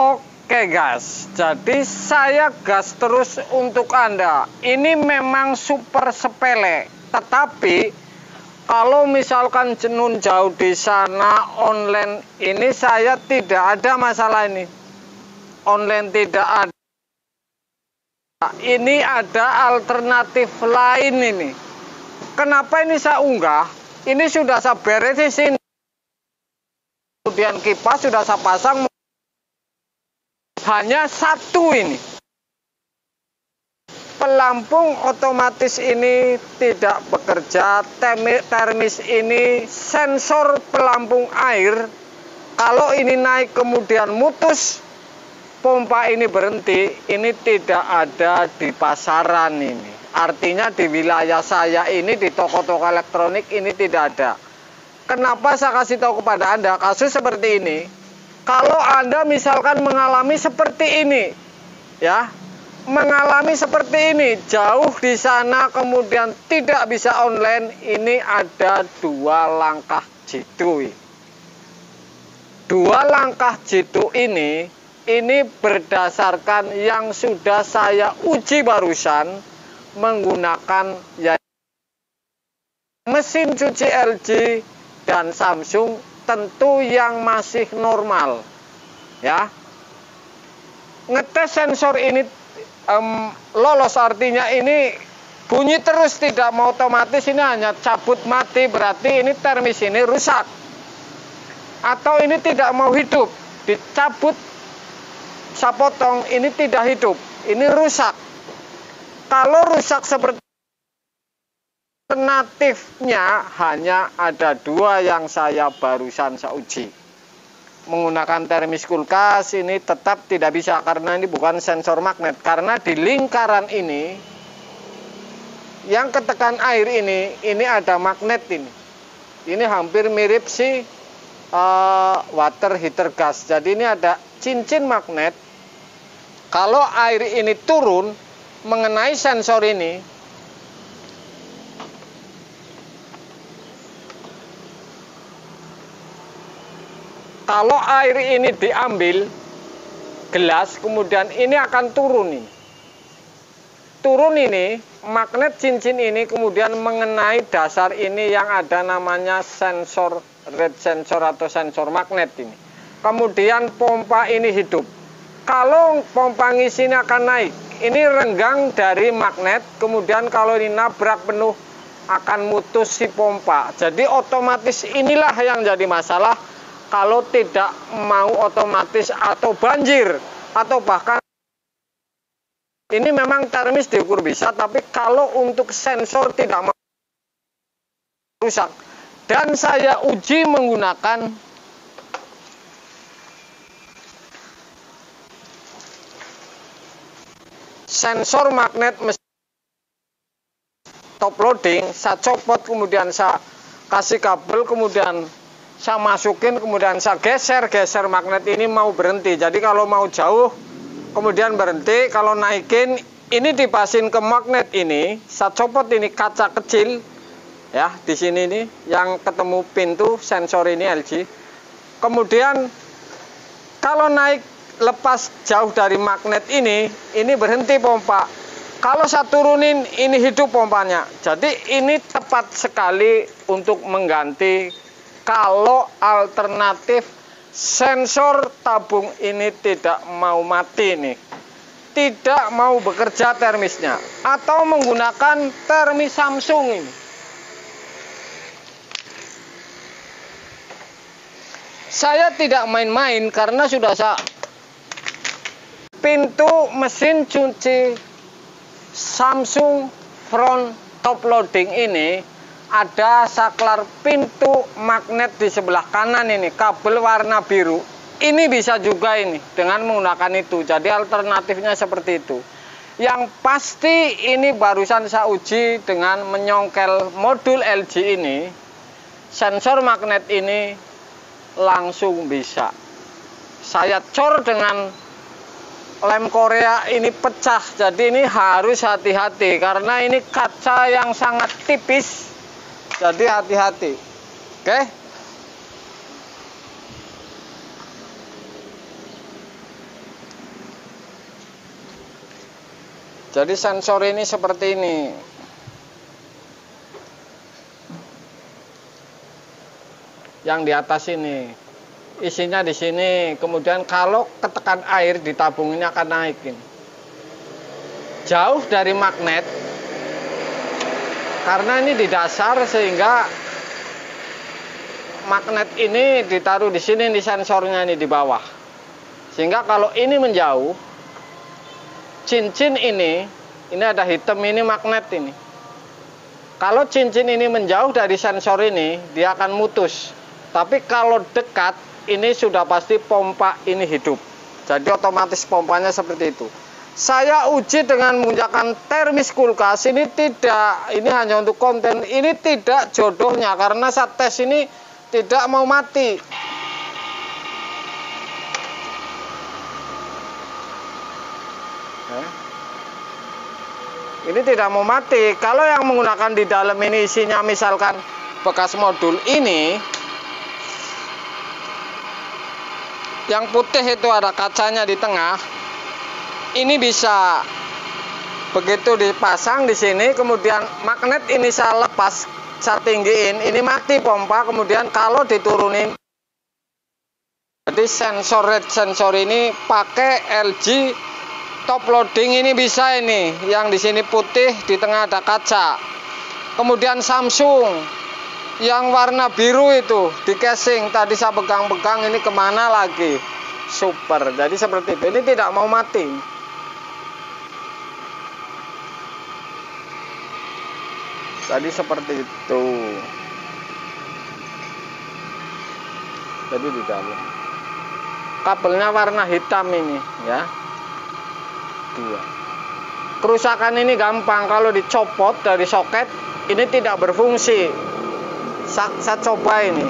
Oke guys, jadi saya gas terus untuk Anda. Ini memang super sepele, tetapi kalau misalkan jenun jauh di sana online ini saya tidak ada masalah ini. Online tidak ada. Ini ada alternatif lain ini. Kenapa ini saya unggah? Ini sudah saya beresin. Kemudian kipas sudah saya pasang. Hanya satu ini. Pelampung otomatis ini tidak bekerja. Termis ini sensor pelampung air. Kalau ini naik kemudian mutus, pompa ini berhenti. Ini tidak ada di pasaran ini. Artinya di wilayah saya ini, di toko-toko elektronik ini tidak ada. Kenapa saya kasih tahu kepada Anda kasus seperti ini? Kalau Anda misalkan mengalami seperti ini, ya, mengalami seperti ini, jauh di sana kemudian tidak bisa online, ini ada dua langkah jitu. Dua langkah jitu ini berdasarkan yang sudah saya uji barusan menggunakan ya, mesin cuci LG dan Samsung. Tentu yang masih normal, ya. Ngetes sensor ini lolos, artinya ini bunyi terus tidak mau otomatis, ini hanya cabut mati, berarti ini termis ini rusak. Atau ini tidak mau hidup, dicabut saya potong, ini tidak hidup, ini rusak. Kalau rusak seperti alternatifnya hanya ada dua yang saya barusan saya uji. Menggunakan termis kulkas ini tetap tidak bisa karena ini bukan sensor magnet. Karena di lingkaran ini yang ketekan air ini ada magnet ini. Ini hampir mirip si water heater gas. Jadi ini ada cincin magnet. Kalau air ini turun mengenai sensor ini, kalau air ini diambil gelas, kemudian ini akan turun nih. Turun ini, magnet cincin ini kemudian mengenai dasar ini yang ada namanya sensor red sensor atau sensor magnet ini. Kemudian pompa ini hidup. Kalau pompa ngisi ini akan naik. Ini renggang dari magnet, kemudian kalau ini nabrak penuh akan mutus si pompa. Jadi otomatis inilah yang jadi masalah. Kalau tidak mau otomatis atau banjir atau bahkan ini memang termis diukur bisa, tapi kalau untuk sensor tidak mau rusak. Dan saya uji menggunakan sensor magnet top loading, saya copot kemudian saya kasih kabel kemudian saya masukin, kemudian saya geser magnet ini mau berhenti. Jadi kalau mau jauh, kemudian berhenti. Kalau naikin, ini dipasin ke magnet ini. Saya copot ini kaca kecil, ya di sini nih, yang ketemu pintu sensor ini LG. Kemudian kalau naik lepas jauh dari magnet ini berhenti pompa. Kalau saya turunin, ini hidup pompanya. Jadi ini tepat sekali untuk mengganti. Kalau alternatif sensor tabung ini tidak mau mati nih, tidak mau bekerja termisnya, atau menggunakan termis Samsung ini. Saya tidak main-main karena sudah saya pintu mesin cuci Samsung front top loading ini ada saklar pintu magnet di sebelah kanan ini, kabel warna biru. Ini bisa juga ini dengan menggunakan itu. Jadi alternatifnya seperti itu. Yang pasti ini barusan saya uji dengan menyongkel modul LG ini. Sensor magnet ini langsung bisa. Saya cor dengan lem Korea ini pecah. Jadi ini harus hati-hati karena ini kaca yang sangat tipis. Jadi hati-hati. Oke. Jadi sensor ini seperti ini. Yang di atas ini isinya di sini. Kemudian kalau ketekan air di tabung ini akan naikin. Jauh dari magnet. Karena ini di dasar sehingga magnet ini ditaruh di sini di sensornya ini di bawah. Sehingga kalau ini menjauh, cincin ini ada hitam ini magnet ini. Kalau cincin ini menjauh dari sensor ini, dia akan mutus. Tapi kalau dekat, ini sudah pasti pompa ini hidup. Jadi otomatis pompanya seperti itu. Saya uji dengan menggunakan termis kulkas, ini tidak, ini hanya untuk konten, ini tidak jodohnya karena saat tes ini tidak mau mati. Ini tidak mau mati. Kalau yang menggunakan di dalam ini isinya misalkan bekas modul ini, yang putih itu ada kacanya di tengah. Ini bisa begitu dipasang di sini, kemudian magnet ini saya lepas, saya tinggiin, ini mati pompa. Kemudian kalau diturunin, jadi sensor ini pakai LG top loading ini bisa ini, yang di sini putih, di tengah ada kaca. Kemudian Samsung yang warna biru itu di casing, tadi saya pegang-pegang, ini kemana lagi? Super. Jadi seperti itu. Ini tidak mau mati. Tadi seperti itu. Jadi di dalam kabelnya warna hitam ini ya. 2. Kerusakan ini gampang, kalau dicopot dari soket ini tidak berfungsi. Saya coba ini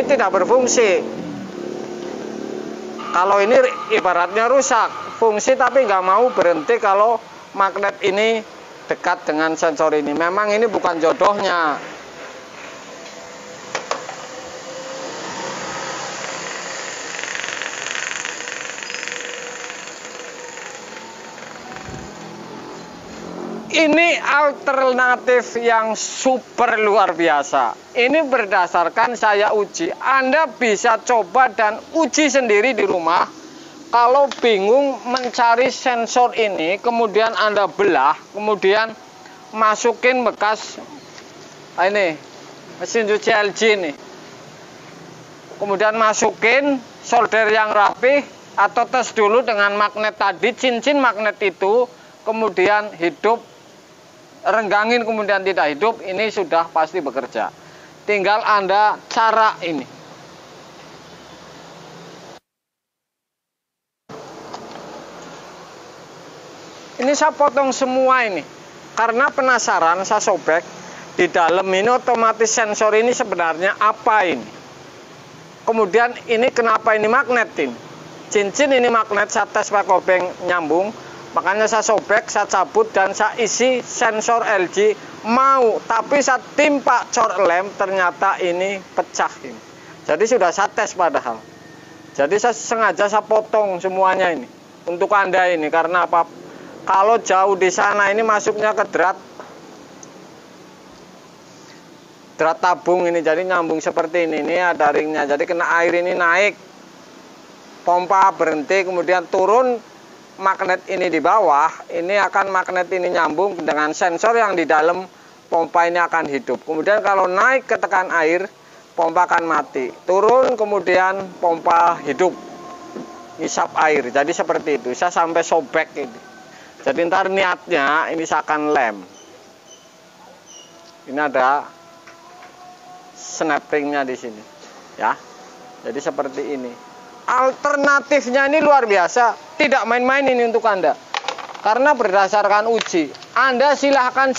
tidak berfungsi. Kalau ini ibaratnya rusak, fungsi tapi nggak mau berhenti kalau magnet ini dekat dengan sensor ini. Memang ini bukan jodohnya. Ini alternatif yang super luar biasa. Ini berdasarkan saya uji. Anda bisa coba dan uji sendiri di rumah. Kalau bingung mencari sensor ini, kemudian Anda belah, kemudian masukin bekas ini mesin cuci LG ini. Kemudian masukin solder yang rapi atau tes dulu dengan magnet tadi, cincin magnet itu, kemudian hidup, renggangin kemudian tidak hidup, ini sudah pasti bekerja. Tinggal Anda cara ini. Ini saya potong semua ini. Karena penasaran, saya sobek. Di dalam ini otomatis sensor ini sebenarnya apa ini. Kemudian ini kenapa ini magnetin. Cincin ini magnet, saya tes pakai obeng nyambung. Makanya saya sobek, saya cabut, dan saya isi sensor LG mau. Tapi saya timpa cor lem, ternyata ini pecah ini. Jadi sudah saya tes padahal. Jadi saya sengaja saya potong semuanya ini. Untuk Anda ini, karena apa? Kalau jauh di sana ini masuknya ke drat tabung ini, jadi nyambung seperti ini. Ini ada ringnya, jadi kena air ini naik, pompa berhenti, kemudian turun magnet ini di bawah. Ini akan magnet ini nyambung dengan sensor yang di dalam pompa ini akan hidup. Kemudian kalau naik ke tekan air, pompa akan mati. Turun kemudian pompa hidup, ngisap air. Jadi seperti itu. Saya sampai sobek ini. Jadi ntar niatnya ini saya akan lem. Ini ada snap ringnya di sini, ya. Jadi seperti ini. Alternatifnya ini luar biasa, tidak main-main ini untuk Anda. Karena berdasarkan uji, Anda silahkan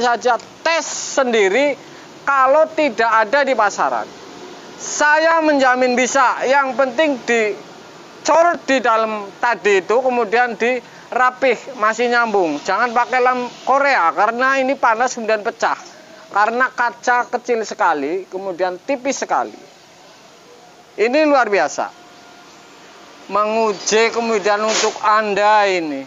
saja tes sendiri kalau tidak ada di pasaran. Saya menjamin bisa. Yang penting dicor di dalam tadi itu, kemudian dirapih, masih nyambung. Jangan pakai lem Korea karena ini panas kemudian pecah. Karena kaca kecil sekali, kemudian tipis sekali. Ini luar biasa. menguji kemudian untuk Anda ini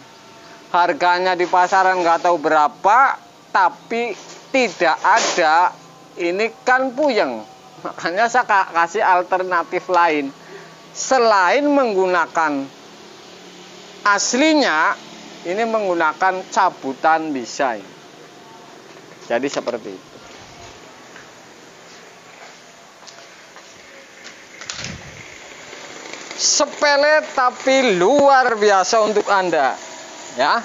harganya di pasaran nggak tahu berapa, tapi tidak ada, ini kan puyeng. Makanya saya kasih alternatif lain. Selain menggunakan aslinya, ini menggunakan cabutan bisa. Jadi seperti itu. Sepele tapi luar biasa untuk Anda. Ya.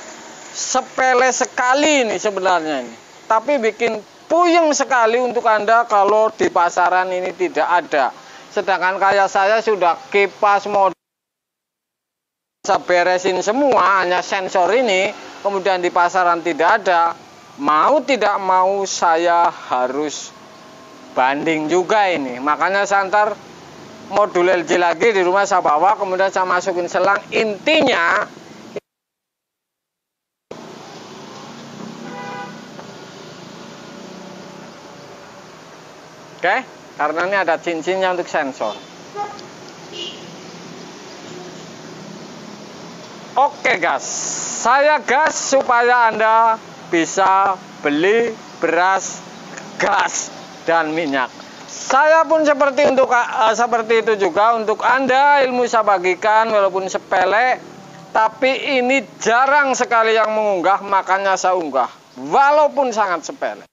Sepele sekali ini sebenarnya ini. Tapi bikin puyeng sekali untuk Anda kalau di pasaran ini tidak ada. Sedangkan kayak saya sudah kipas model saya beresin semua, hanya sensor ini, kemudian di pasaran tidak ada. Mau tidak mau saya harus banding juga ini. Makanya saya antar modul LG lagi di rumah saya bawa, kemudian saya masukin selang. Intinya oke, karena ini ada cincinnya untuk sensor. Oke gas, saya gas supaya Anda bisa beli beras, gas, dan minyak. Saya pun seperti itu juga untuk Anda, ilmu saya bagikan walaupun sepele, tapi ini jarang sekali yang mengunggah, makanya saya unggah walaupun sangat sepele.